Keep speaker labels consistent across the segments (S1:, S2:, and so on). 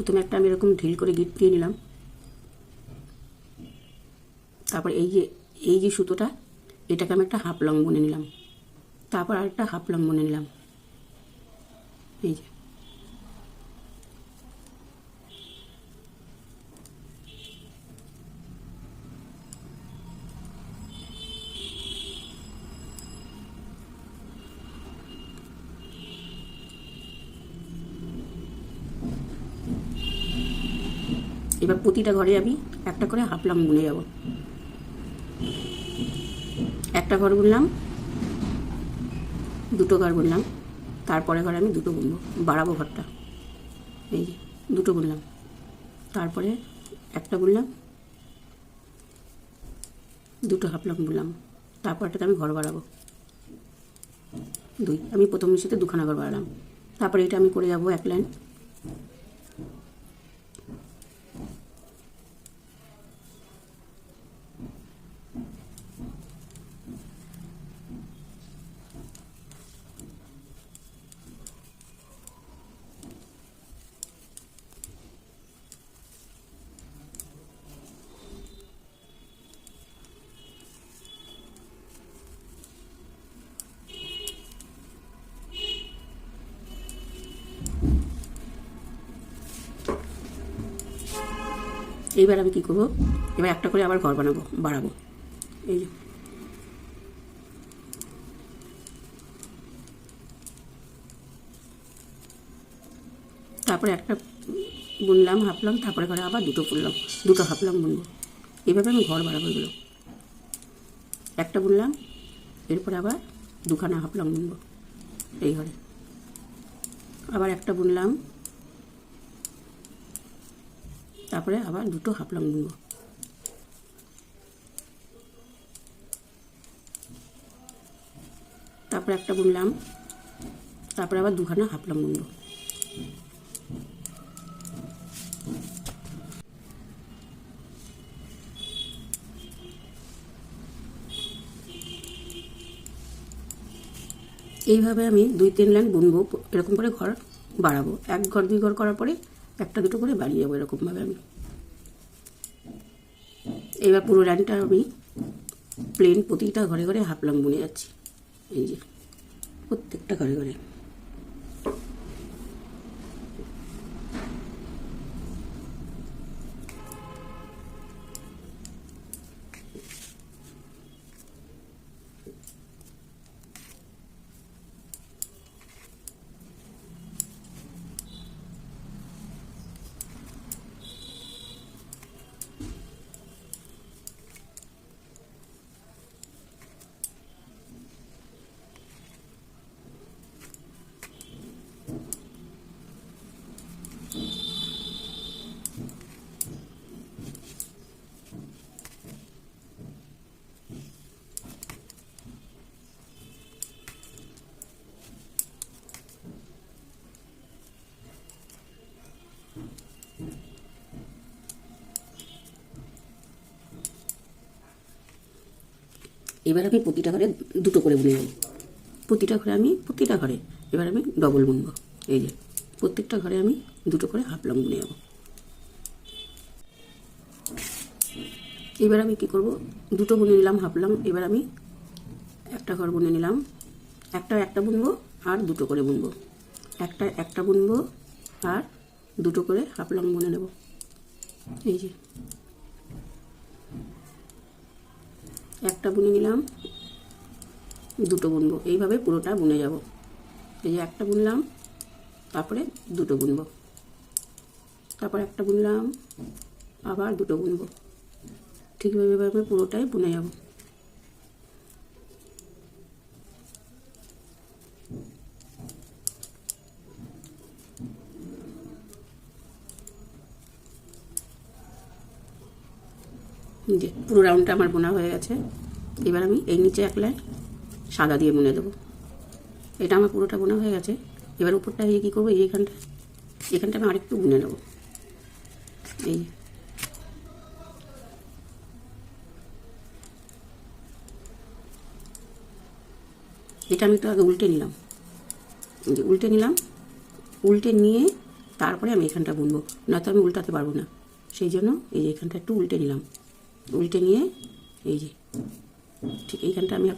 S1: প্রথমে একটা আমি এরকম ঢিল করে গিট দিয়ে নিলাম। তারপর এই যে সুতোটা, এটাকে আমি একটা হাফ লং বুনে নিলাম। তারপর আরেকটা হাফ লং বুনে নিলাম। এই যে এবার প্রতিটা ঘরে আমি একটা করে হাফ লং বুনে যাব। একটা ঘর বুনলাম, দুটো ঘর বুনলাম, তারপরে ঘরে আমি দুটো বুনবো, বাড়াবো ঘরটা। এই যে দুটো বুনলাম, তারপরে একটা বুনলাম, দুটো হাফ লং বুনলাম, তারপরটাতে আমি ঘর বাড়াবো 2। আমি প্রথম নিচেতে দুখানা ঘর বাড়ালাম। তারপরে এটা আমি করে যাব এক লাইন। এইবার আমি কী করবো, এবার একটা করে আবার ঘর বাড়াবো। এই যে তারপরে একটা বুনলাম হাফ লং, তারপরে ঘরে আবার দুটো বুনলাম, দুটো হাফ লং বুনবো। এইভাবে আমি ঘর বাড়াবো। এগুলো একটা বুনলাম, এরপরে আবার দুখানা হাফ লং বুনবো এই ঘরে। আবার একটা বুনলাম, তারপরে আবার দুটো হাফ লং বুনবো। তারপরে একটা বুনলাম, তারপরে আবার দুখানা হাফ লং বুনবো। এইভাবে আমি 2-3 লাইন বুনবো। এরকম করে ঘর বাড়াবো। এক ঘর 2 ঘর করার পরে একটা দুটো করে বাড়িয়ে যাবো এরকমভাবে আমি। এবার পুরো লাইনটা আমি প্লেন প্রতিটা ঘরে ঘরে হাফ লং বুনে যাচ্ছি। এই যে প্রত্যেকটা ঘরে ঘরে। এবার আমি প্রতিটা ঘরে দুটো করে বুনে যাই। প্রতিটা ঘরে এবার আমি ডবল বুনবো। এই যে প্রত্যেকটা ঘরে আমি দুটো করে হাফ লং বুনে যাবো। এবার আমি কি করব, দুটো বুনে নিলাম হাফ লং। এবার আমি একটা ঘর বুনে নিলাম, একটা বুনবো আর দুটো করে বুনবো। একটা বুনবো আর দুটো করে হাফ লং বুনে নেব। এই যে একটা বুনে নিলাম, দুটো বুনবো। এইভাবে পুরোটা বুনে যাব। এই যে একটা বুনলাম, তারপরে দুটো বুনবো, তারপর একটা বুনলাম, আবার দুটো বুনবো। ঠিকভাবে এভাবে পুরোটাই বুনে যাব। যে পুরো রাউন্ডটা আমার বোনা হয়ে গেছে। এবার আমি এই নিচে এক লাইন সাদা দিয়ে বুনে দেবো। এটা আমার পুরোটা বোনা হয়ে গেছে। এবার উপরটা এই কী করবো, এখানটা আমি আরেকটু বুনে নেব। এই এটা আমি একটু আগে উল্টে নিলাম। উল্টে নিয়ে তারপরে আমি এখানটা বুনবো, নয়তো আমি উল্টাতে পারবো না। সেই জন্য এই যে এখানটা একটু উল্টে নিলাম, উল্টে নিয়ে এই যে ঠিক এইখানটা আমি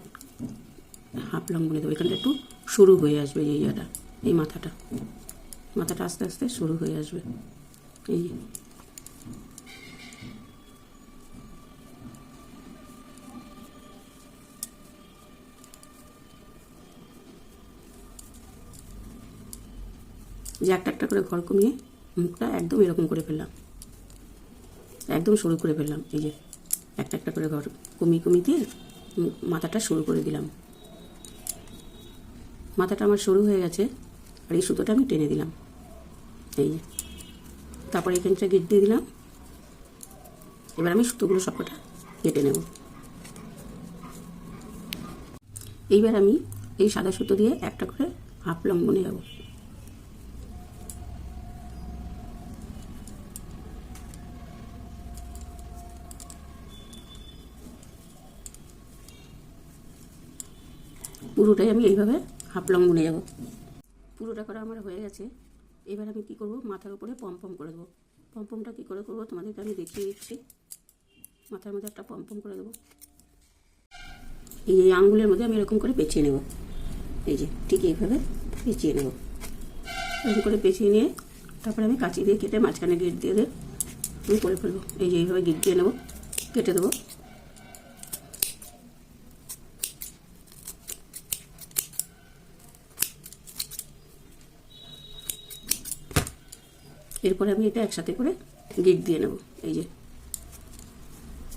S1: হাফ লং বুনে দেবো। এখানটা একটু শুরু হয়ে আসবে, এই জায়গাটা, এই মাথাটা আস্তে আস্তে শুরু হয়ে আসবে। এই যে একটা একটা করে ঘর কমিয়ে মুখটা একদম এরকম করে ফেললাম, একদম সরু করে ফেললাম। এই যে একটা একটা করে ঘর কমিয়ে কমিয়ে দিয়ে মাথাটা সরু করে দিলাম। মাথাটা আমার সরু হয়ে গেছে, আর এই সুতোটা আমি টেনে দিলাম। এই যে তারপরে এখানটা গিট দিয়ে দিলাম। এবার আমি সুতোগুলো সবকটা কেটে নেব। এইবার আমি এই সাদা সুতো দিয়ে একটা করে হাফ লং বুনে যাব। পুরোটাই আমি এইভাবে হাফ লং বুনে যাব। পুরোটা করা আমার হয়ে গেছে। এবার আমি কি করব, মাথার উপরে পম করে দেবো। পমটা কী করে করবো তোমাদেরকে আমি দেখিয়ে দিচ্ছি। মাথার মধ্যে একটা পম করে দেবো। এই আঙ্গুলের মধ্যে আমি এরকম করে পেঁচিয়ে নেব। এই যে ঠিক এইভাবে পেঁচিয়ে নেব। এরকম করে পেঁচিয়ে নিয়ে তারপরে আমি কাঁচি দিয়ে কেটে মাঝখানে গিট দিয়ে আমি করে ফেলবো। এই যে এইভাবে গিট দিয়ে নেবো, কেটে দেবো। এরপরে আমি এটা একসাথে করে গিট দিয়ে নেব। এই যে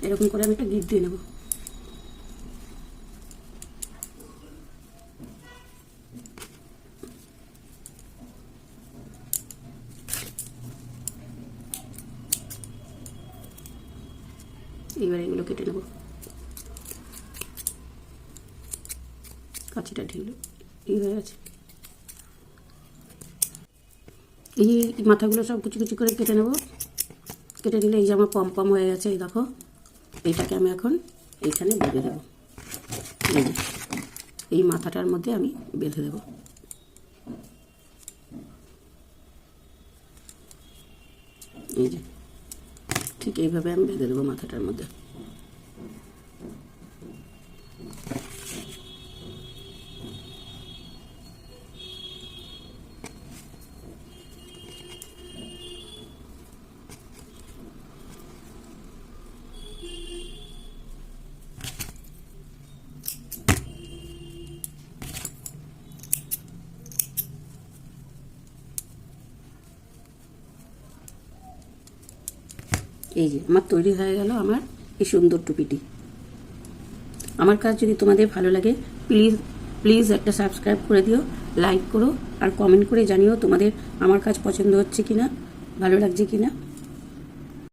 S1: এরকম করে আমি একটা গিট দিয়ে নেব। এইবার এগুলো কেটে নেব। কাঁচিটা ঢিল এই হয়ে গেছে। এই মাথাগুলো সব কুচি কুচি করে কেটে নেব। কেটে নিলে এই যে আমার পম হয়ে গেছে। এই দেখো, এইটাকে আমি এখন এইখানে বেঁধে দেবো। এই মাথাটার মধ্যে আমি বেঁধে দেব। এই যে ঠিক এইভাবে আমি বেঁধে দেবো মাথাটার মধ্যে। এই যে আমার তৈরি হয়ে গেল আমার এই সুন্দর টুপিটি। আমার কাজ যদি তোমাদের ভালো লাগে প্লিজ একটা সাবস্ক্রাইব করে দিও, লাইক করো, আর কমেন্ট করে জানিও তোমাদের আমার কাজ পছন্দ হচ্ছে কিনা, ভালো লাগছে কিনা।